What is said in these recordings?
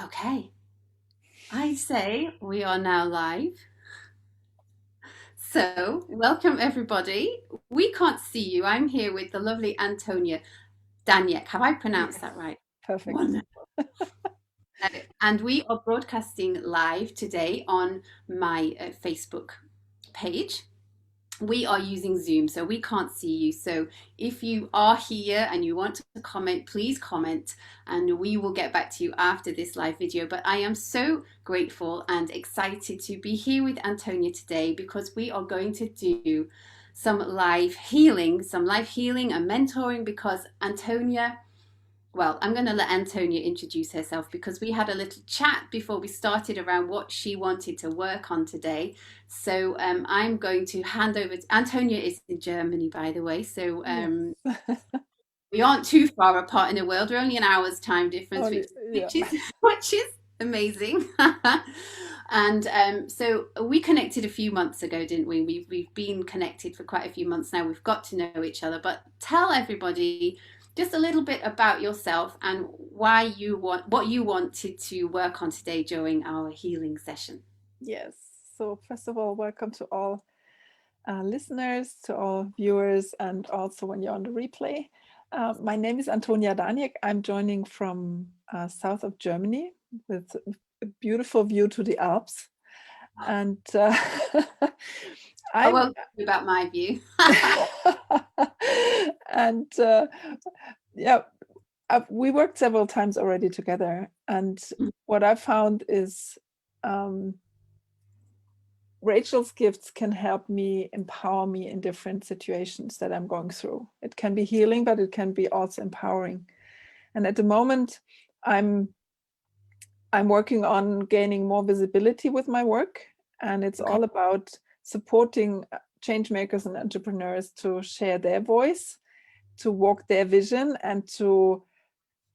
Okay, I say we are now live. So, welcome everybody. We can't see you. I'm here with the lovely Antonia Daniek. Have I pronounced Yes, that right? perfect. Wonderful. And we are broadcasting live today on my Facebook page. We are using Zoom, so we can't see you. So if you are here and you want to comment, please comment and we will get back to you after this live video. But I am so grateful and excited to be here with Antonia today because we are going to do some live healing and mentoring because Antonia, well, I'm going to let Antonia introduce herself because we had a little chat before we started around what she wanted to work on today. So I'm going to hand over to Antonia is in Germany, by the way. So Yes. we aren't too far apart in the world. We're only an hour's time difference, Only, yeah. which is which is amazing. And so we connected a few months ago, didn't we? We've been connected for quite a few months now. We've got to know each other. But tell everybody just a little bit about yourself and why you want what you wanted to work on today during our healing session. Yes. So, first of all, welcome to all listeners, to all viewers, and also when you're on the replay. My name is Antonia Daniek. I'm joining from south of Germany with a beautiful view to the Alps. And I I'm won't tell you about my view. and yeah, we worked several times already together. And what I found is Rachel's gifts can help me, empower me in different situations that I'm going through. It can be healing, but it can be also empowering. And at the moment, I'm I'm working on gaining more visibility with my work, and it's Okay. all about supporting change makers and entrepreneurs to share their voice, to walk their vision, and to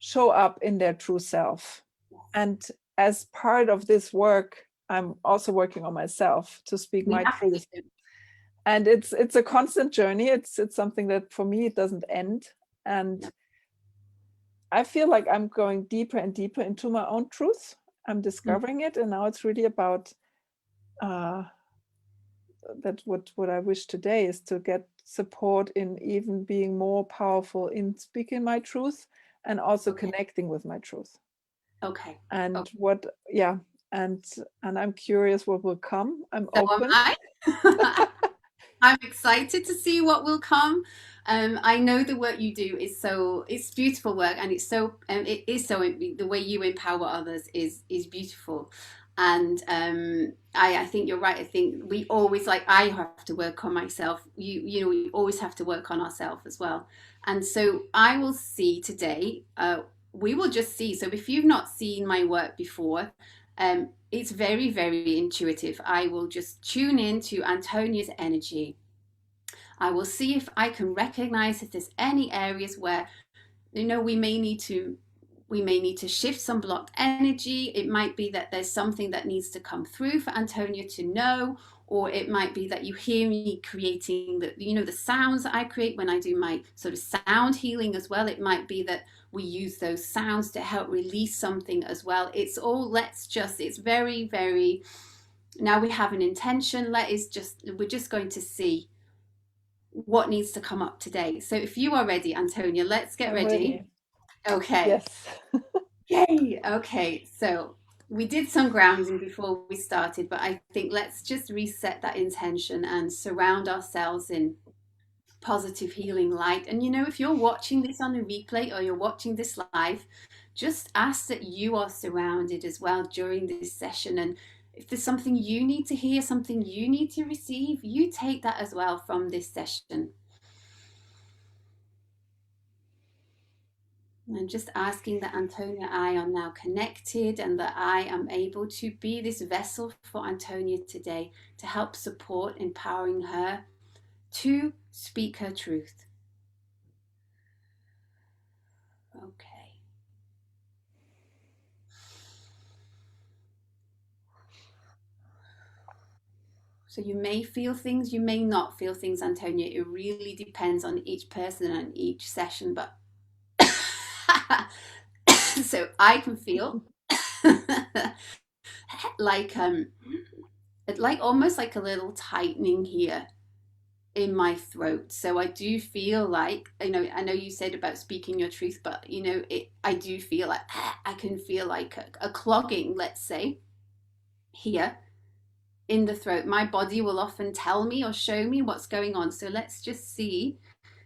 show up in their true self. And as part of this work, I'm also working on myself to speak We my have truth. to. And it's a constant journey. It's something that for me it doesn't end. And No. I feel like I'm going deeper and deeper into my own truth. I'm discovering it, and now it's really about uh, that. What I wish today is to get support in even being more powerful in speaking my truth and also Okay. connecting with my truth. Okay. And what, yeah, and I'm curious what will come. I'm So am open. I. I'm excited to see what will come. I know the work you do is so it's beautiful work, and it is so the way you empower others is beautiful. And I think you're right. I think we always like I have to work on myself. You know we always have to work on ourselves as well. And so I will see today. We will just see. So if you've not seen my work before, it's very, very intuitive. I will just tune in to Antonia's energy. I will see if I can recognize if there's any areas where we may need to shift some blocked energy. It might be that there's something that needs to come through for Antonia to know, or it might be that you hear me creating the sounds that I create when I do my sort of sound healing as well. It might be that we use those sounds to help release something as well. It's very, very, now we have an intention. We're just going to see what needs to come up today. So if you are ready, Antonia, let's get I'm ready. ready. Okay. Yes. Yay. Okay. So we did some grounding before we started, but I think let's just reset that intention and surround ourselves in positive healing light. And if you're watching this on a replay or you're watching this live, just ask that you are surrounded as well during this session. And if there's something you need to hear, something you need to receive, you take that as well from this session. And just asking that Antonia and I are now connected and that I am able to be this vessel for Antonia today to help support, empowering her to speak her truth. Okay. So you may feel things, you may not feel things, Antonia. It really depends on each person and each session. But so I can feel. like like almost like a little tightening here in my throat. So I do feel like, I know you said about speaking your truth, but I do feel like I can feel like a clogging, let's say, here in the throat. My body will often tell me or show me what's going on. So let's just see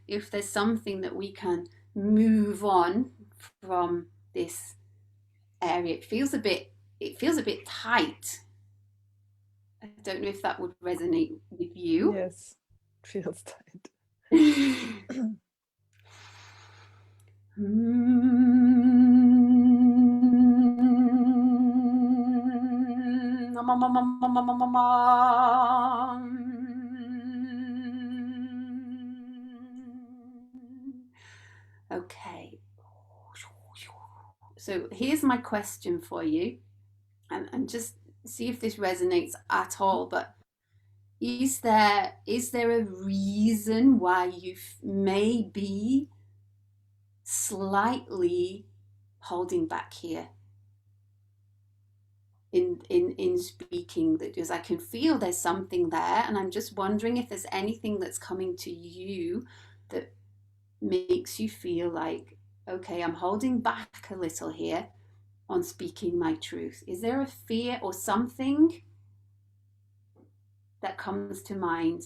if there's something that we can move on from this area. It feels a bit tight. I don't know if that would resonate with you. Yes, feels tight. Okay. So here's my question for you, and just see if this resonates at all. But is there a reason why you may be slightly holding back here in speaking? That because I can feel there's something there, and I'm just wondering if there's anything that's coming to you that makes you feel like, okay, I'm holding back a little here on speaking my truth. Is there a fear or something that comes to mind?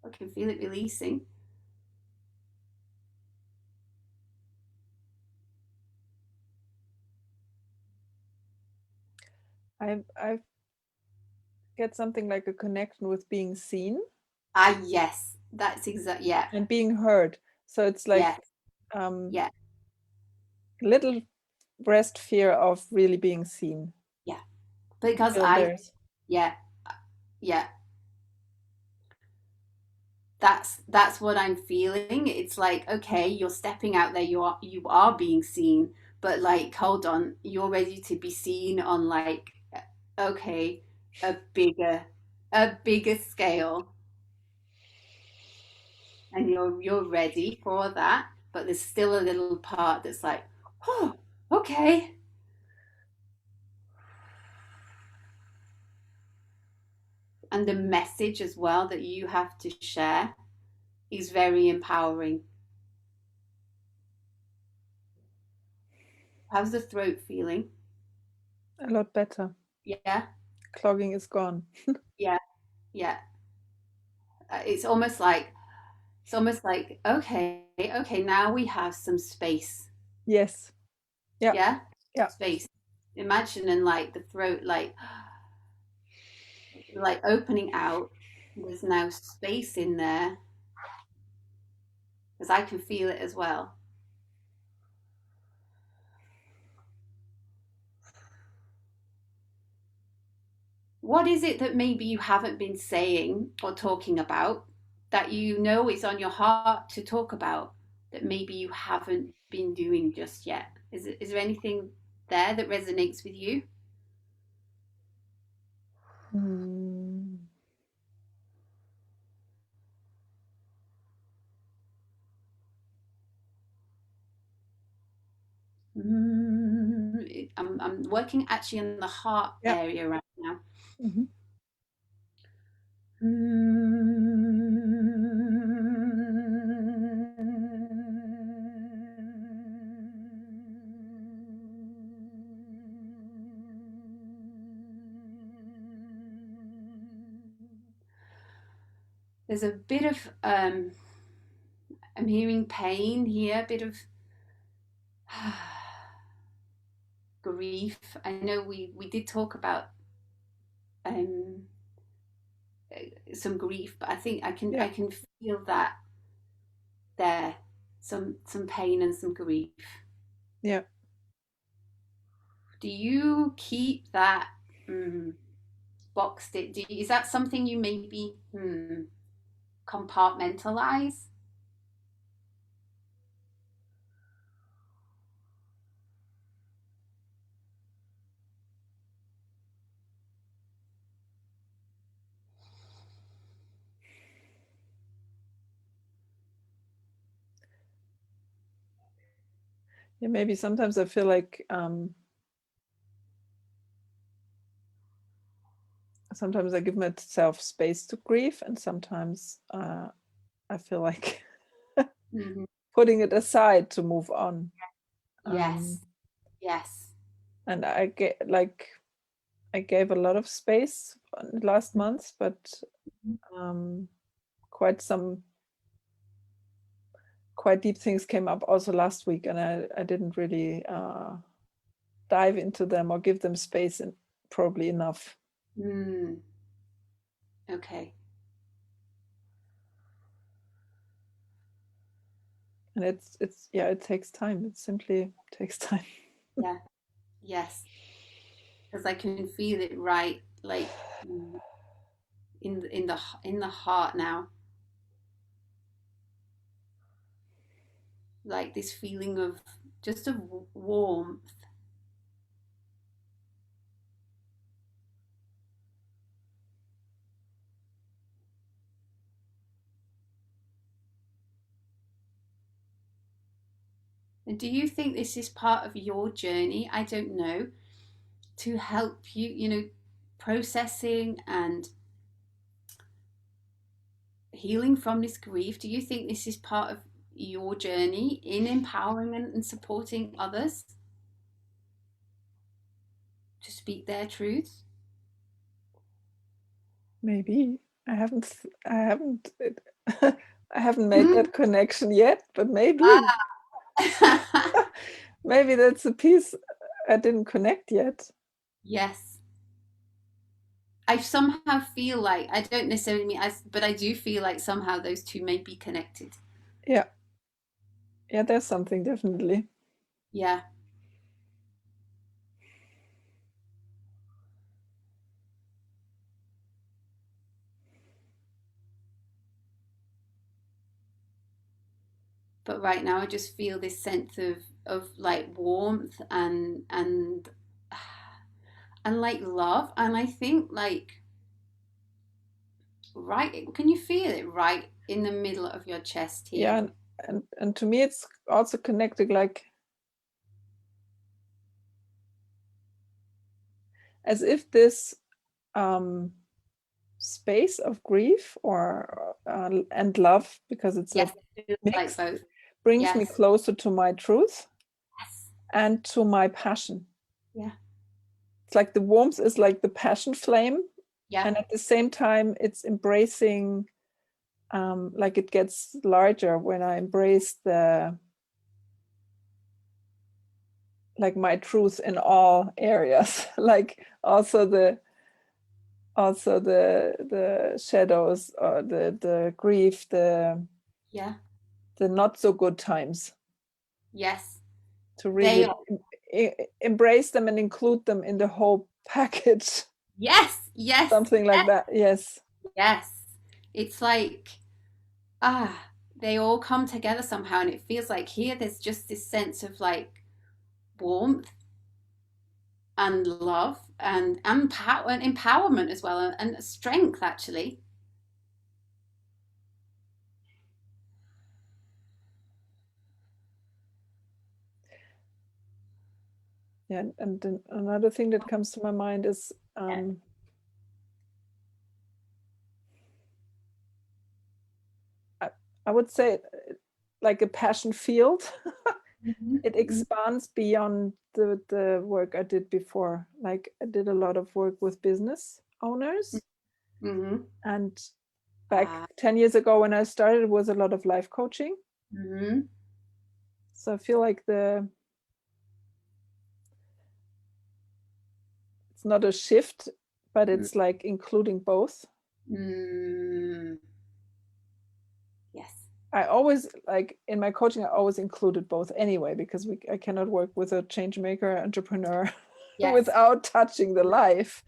I can feel it releasing. I get something like a connection with being seen Ah, yes, that's exact. Yeah, and being heard. So it's like yeah, um, yeah, little breast fear of really being seen. yeah. Because Still there's. yeah, yeah. That's what I'm feeling. It's like, okay, you're stepping out there, you are being seen, but like, hold on, you're ready to be seen on like, okay, a bigger a bigger scale, and you're ready for that, but there's still a little part that's like, oh, okay. And the message as well that you have to share is very empowering. How's the throat feeling? A lot better. Yeah, Clogging is gone. yeah, yeah. It's almost like, okay, okay, now we have some space. Yes. Yeah. Yeah, Yeah. space. Imagine, and like the throat, like opening out. There's now space in there, because I can feel it as well. What is it that maybe you haven't been saying or talking about, that you know is on your heart to talk about, that maybe you haven't been doing just yet? Is there anything there that resonates with you? Mm. I'm working actually in the heart Yeah. area right now. Mhm. There's a bit of I'm hearing pain here, a bit of grief. I know we did talk about um some grief, but I think I can Yeah. I can feel that there, some pain and some grief. Yeah. Do you keep that boxed? Is that something you maybe compartmentalize? Yeah, maybe sometimes I feel like sometimes I give myself space to grieve, and sometimes I feel like Hmm. putting it aside to move on. Um, Yes, yes. and I gave a lot of space last month, but um, quite some quite deep things came up also last week, and I didn't really dive into them or give them space and probably enough. Mm, okay. And it's yeah, it takes time. It simply takes time. Yeah. Yes. Because I can feel it right, like in the heart now, like this feeling of just of warmth. And do you think this is part of your journey? I don't know, to help you, processing and healing from this grief. Do you think this is part of your journey in empowerment and supporting others to speak their truths? Maybe I haven't I haven't made that connection yet, but maybe Ah. maybe that's a piece I didn't connect yet. Yes. I somehow feel like I don't necessarily mean as, but I do feel like somehow those two may be connected. Yeah, yeah, there's something definitely. Yeah. But right now I just feel this sense of like warmth and like love. And I think like right, can you feel it right in the middle of your chest Yeah, here? and to me it's also connected like as if this um space of grief or and love, because it's a Yes, it feels like mix, both. brings me Yes. closer to my truth Yes. and to my passion. Yeah. It's like the warmth is like the passion flame, Yeah. and at the same time it's embracing, like it gets larger when I embrace the like my truth in all areas like also the shadows or the grief, Yeah. the not so good times, Yes. to They really are. embrace them and include them in the whole package. Yes. Yes. Something like that. Yes. Yes. It's like, ah, they all come together somehow. And it feels like here there's just this sense of like warmth and love and power and empowerment as well and strength actually. Yeah. And then another thing that comes to my mind is Yeah. I, I would say like a passion field. It Mm-hmm. expands beyond the work I did before. Like I did a lot of work with business owners, Mm-hmm. and back Uh, 10 years ago when I started, it was a lot of life coaching. mm-hmm. So I feel like the it's not a shift, but it's like including both. Mm-hmm. Yes. I always like in my coaching, I always included both anyway, because I cannot work with a change maker entrepreneur Yes. without touching the life.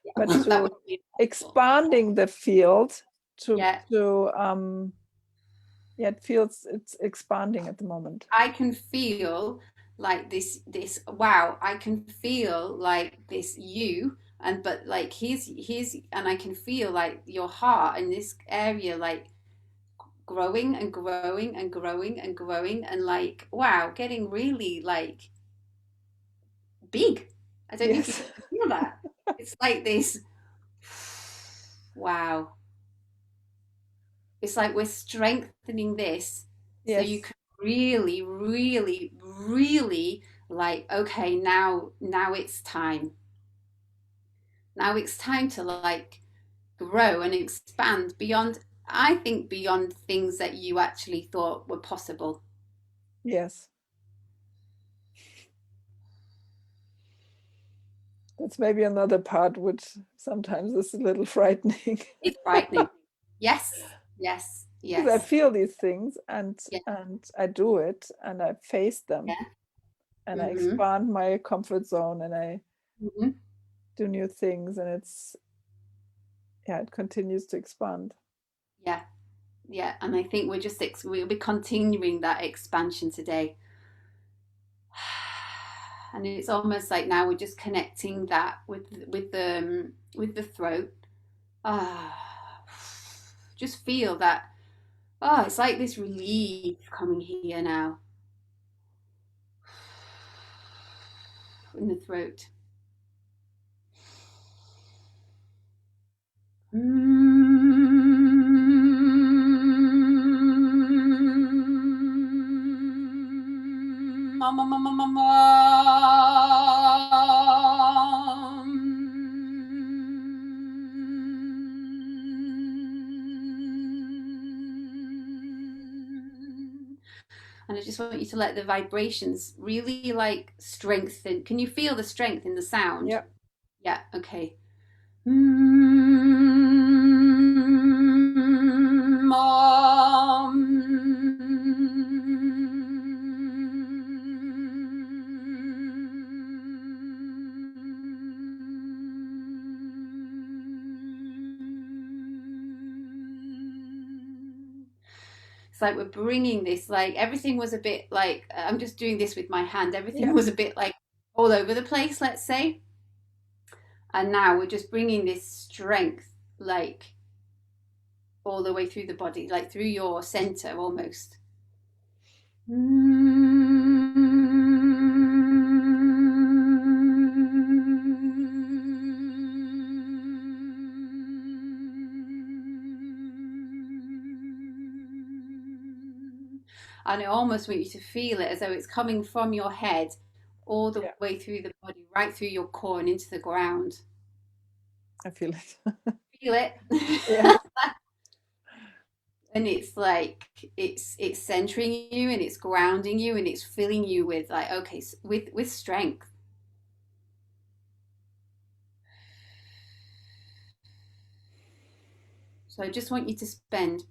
Yeah. But That to would be impossible. expanding the field to Yeah. yeah, it feels it's expanding at the moment. I can feel like this wow, I can feel like this you and but like here's and I can feel like your heart in this area like growing and growing and growing and growing and like, wow, getting really like big. I don't know if you Yes. can feel that. It's like this, wow. It's like we're strengthening this so you Yes. can really, really, really like, okay, now it's time. Now it's time to like grow and expand beyond, I think, beyond things that you actually thought were possible. Yes. That's maybe another part which sometimes is a little frightening. It's frightening. Yes, yes, Because I yes. feel these things Yeah, and I do it and I face them yeah. and I Mm-hmm. expand my comfort zone and I Mm-hmm. do new things and it's yeah, it continues to expand. Yeah, yeah. And I think we'll be continuing that expansion today. And it's almost like now we're just connecting that with the throat. Ah, just feel that. Oh, it's like this relief coming here now in the throat. And I just want you to let the vibrations really like strengthen. Can you feel the strength in the sound? Yeah, Yeah, okay. Mom. It's like we're bringing this, like everything was a bit like, I'm just doing this with my hand, everything yeah, was a bit like all over the place, let's say. And now we're just bringing this strength, like all the way through the body, like through your center almost. And I almost want you to feel it as though it's coming from your head all the yeah. way through the body, right through your core and into the ground. I feel it. Feel it. Yes, And it's like it's centering you and it's grounding you and it's filling you with like, okay, with strength. So I just want you to spend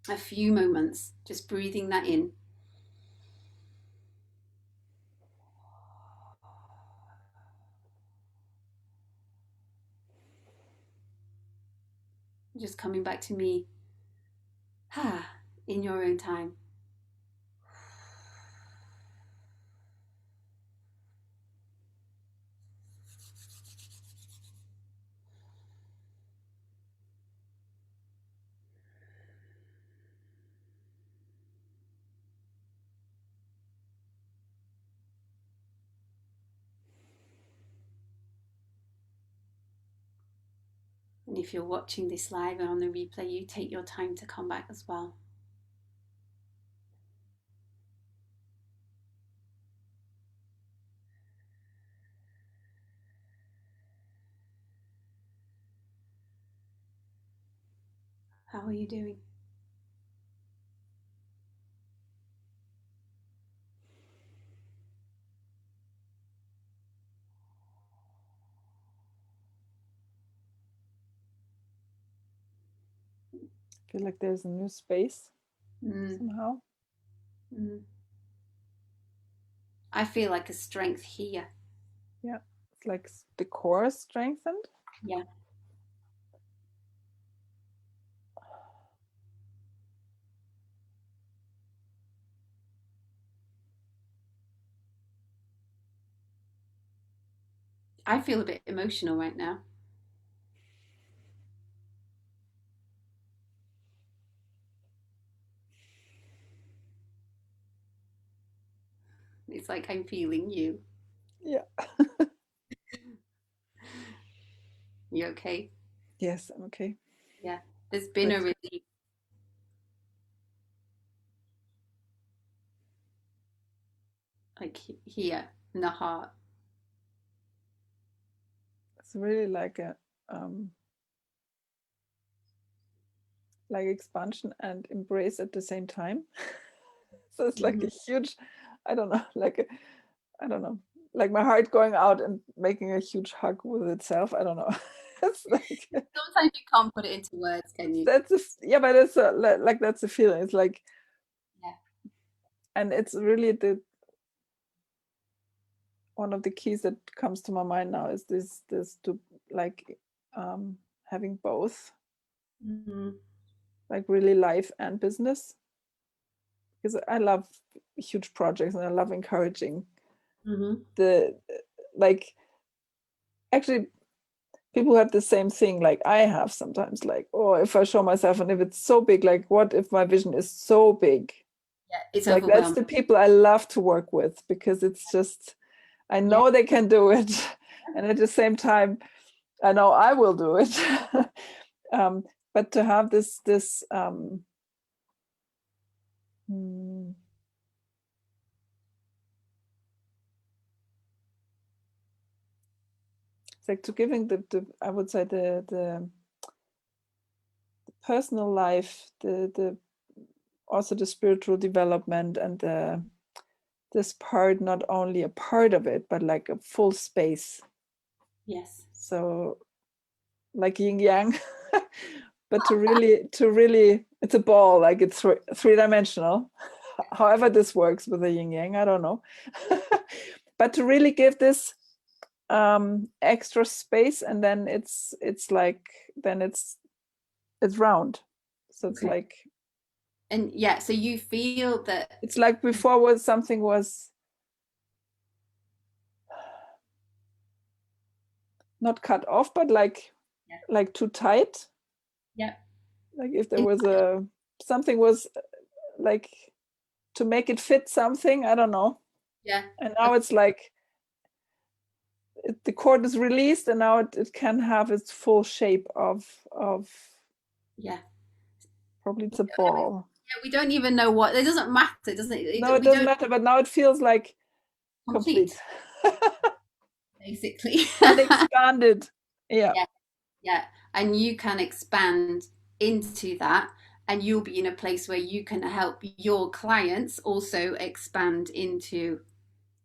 a few moments just breathing that in, just coming back to me, in your own time. And if you're watching this live and on the replay, you take your time to come back as well. How are you doing? I feel like there's a new space Mm, somehow. mm. I feel like a strength here. Yeah, it's like the core is strengthened. Yeah. I feel a bit emotional right now. It's like I'm feeling you. Yeah. You okay? Yes, I'm okay. Yeah. There's been a Good. relief, like here in the heart. It's really like a like expansion and embrace at the same time. So it's like Hmm. a huge, I don't know, like a, I don't know, like my heart going out and making a huge hug with itself. I don't know. It's like Sometimes you can't put it into words, can you? that's a, yeah, but it's a, like that's a feeling. It's like, Yeah. and it's really the one of the keys that comes to my mind now is this to like having both, Hmm. like really life and business, because I love huge projects and I love encouraging Hmm. the like actually people have the same thing like I have sometimes, like, oh, if I show myself and if it's so big, like what if my vision is so big? Yeah. It's Like that's overwhelming. the people I love to work with because it's just I Yeah. know they can do it and at the same time I know I will do it. um, but to have this hmm, it's like to giving the I would say the personal life, the also the spiritual development and the this part not only a part of it but like a full space, Yes. so like yin yang. But to really it's a ball, like it's three-dimensional. However this works with the yin yang, I don't know. But to really give this extra space and then it's like then it's round, so it's Okay. like And yeah, so you feel that. it's like before was something was not cut off but Yeah. like too tight, Yeah. like if there And was a something was like to make it fit something, I don't know. yeah. And now it's like the cord is released and now it can have its full shape of Yeah. probably it's a I mean, ball. yeah, we don't even know what. It doesn't matter, doesn't it? No, it We doesn't don't matter, but now it feels like complete. complete, basically. And expanded. Yeah, Yeah. Yeah. And you can expand into that, and you'll be in a place where you can help your clients also expand into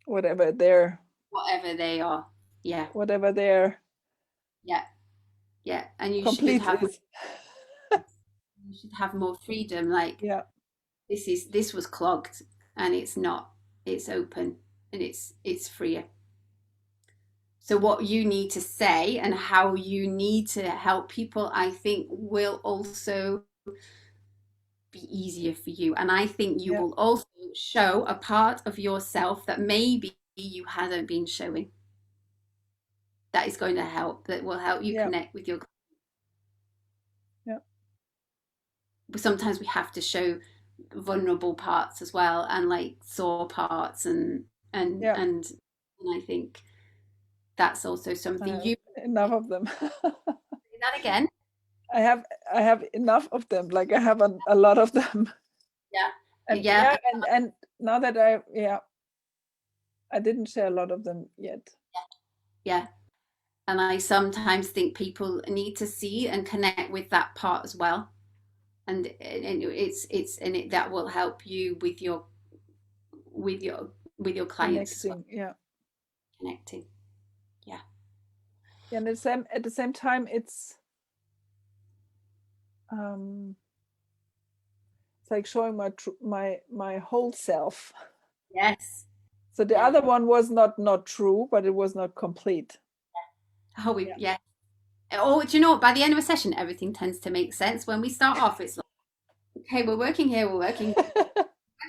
whatever their whatever they are. Yeah. whatever their Yeah. Yeah. And complete is. you should have more freedom. Like Yeah, this was clogged and it's not. It's open and it's freer. So what you need to say and how you need to help people, I think will also be easier for you. And I think you yeah, will also show a part of yourself that maybe you hadn't been showing. That is going to help, that will help you yeah, connect with your. yeah, Sometimes we have to show vulnerable parts as well and like sore parts and yeah. and and I think that's also I something have you enough of them. say that again. I have I have enough of them. Like I have a lot of them. Yeah. And Yeah. yeah, and now that I didn't share a lot of them yet. Yeah. And I sometimes think people need to see and connect with that part as well. And that will help you with your with your clients as well, Connecting, yeah. connecting. Yeah. Yeah, and at the same time um it's like showing my whole self. Yes. So the Yeah. other one was not true, but it was not complete. Oh, we Yeah. yeah. Oh, do you know what? By the end of a session, everything tends to make sense. When we start off, it's like, okay, we're working here, we're working. By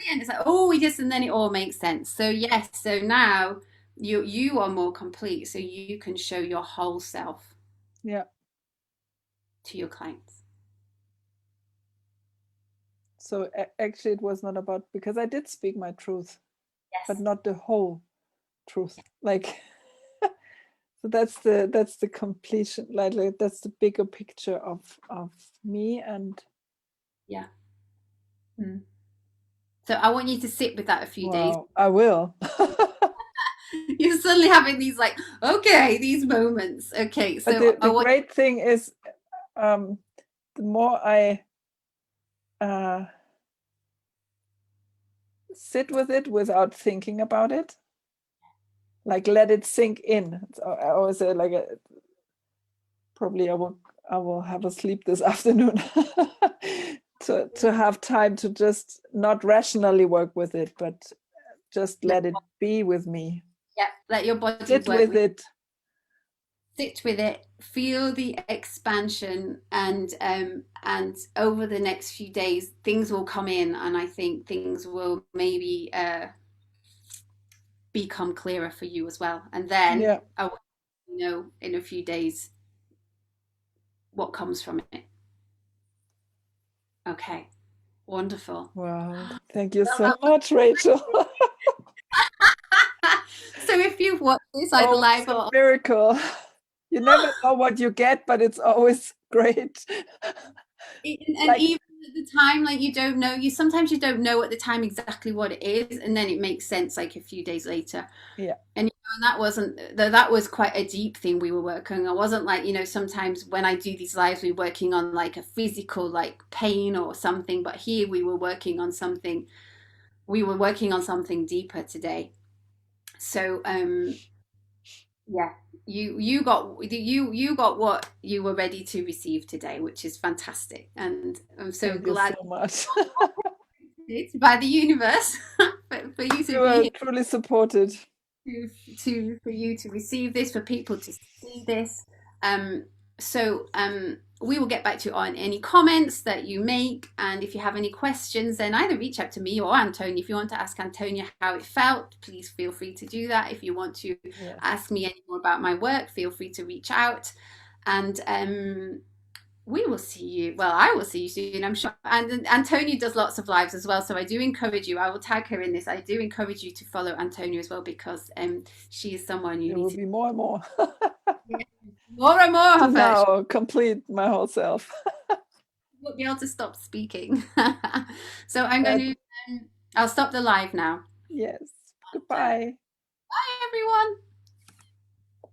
the end, it's like, oh, we just, and then it all makes sense. So yes, so now you are more complete, so you can show your whole self Yeah. to your clients. So actually it was not about because I did speak my truth. but Yes. not the whole truth. Like so that's the completion, like that's the bigger picture of me. And Yeah. Mm. So I want you to sit with that a few days. wow, I will. You're suddenly having these like, okay, these moments. Okay, But so I the want great thing is, um, the more I sit with it without thinking about it, like let it sink in. I always say like probably I will have a sleep this afternoon to have time to just not rationally work with it, but just let, let it be with me. yeah, let your body Sit work with with it. sit with it, feel the expansion, and over the next few days, things will come in, and I think things will maybe become clearer for you as well. And then Yeah. I will know in a few days what comes from it. Okay, wonderful. Wow. Thank you so Well, much, Rachel. so if you've watched this either Always live a or miracle. You never know what you get, but it's always great. and Like, even at the time, like you don't know, you sometimes you don't know at the time exactly what it is, and then it makes sense like a few days later. yeah, And that wasn't that was quite a deep thing we were working on. It wasn't like, sometimes when I do these lives, we're working on like a physical like pain or something, but here we were working on something deeper today. So yeah, you got what you were ready to receive today, which is fantastic, and I'm so thank you so glad much. it's by the universe for you to You be were here, truly supported. for you to receive this, for people to see this. Um, so we will get back to you on any comments that you make, and if you have any questions, then either reach out to me or Antonia. If you want to ask Antonia how it felt, please feel free to do that. If you want to Yes, ask me any more about my work, feel free to reach out, and we will see you. Well, I will see you soon, I'm sure. And Antonia does lots of lives as well. So I do encourage you. I will tag her in this. I do encourage you to follow Antonia as well, because she is someone you there need will to be more and more more and more to of her. She now complete my whole self. won't be able to stop speaking. So I'm going But to. I'll stop the live now. yes, Bye goodbye. everyone.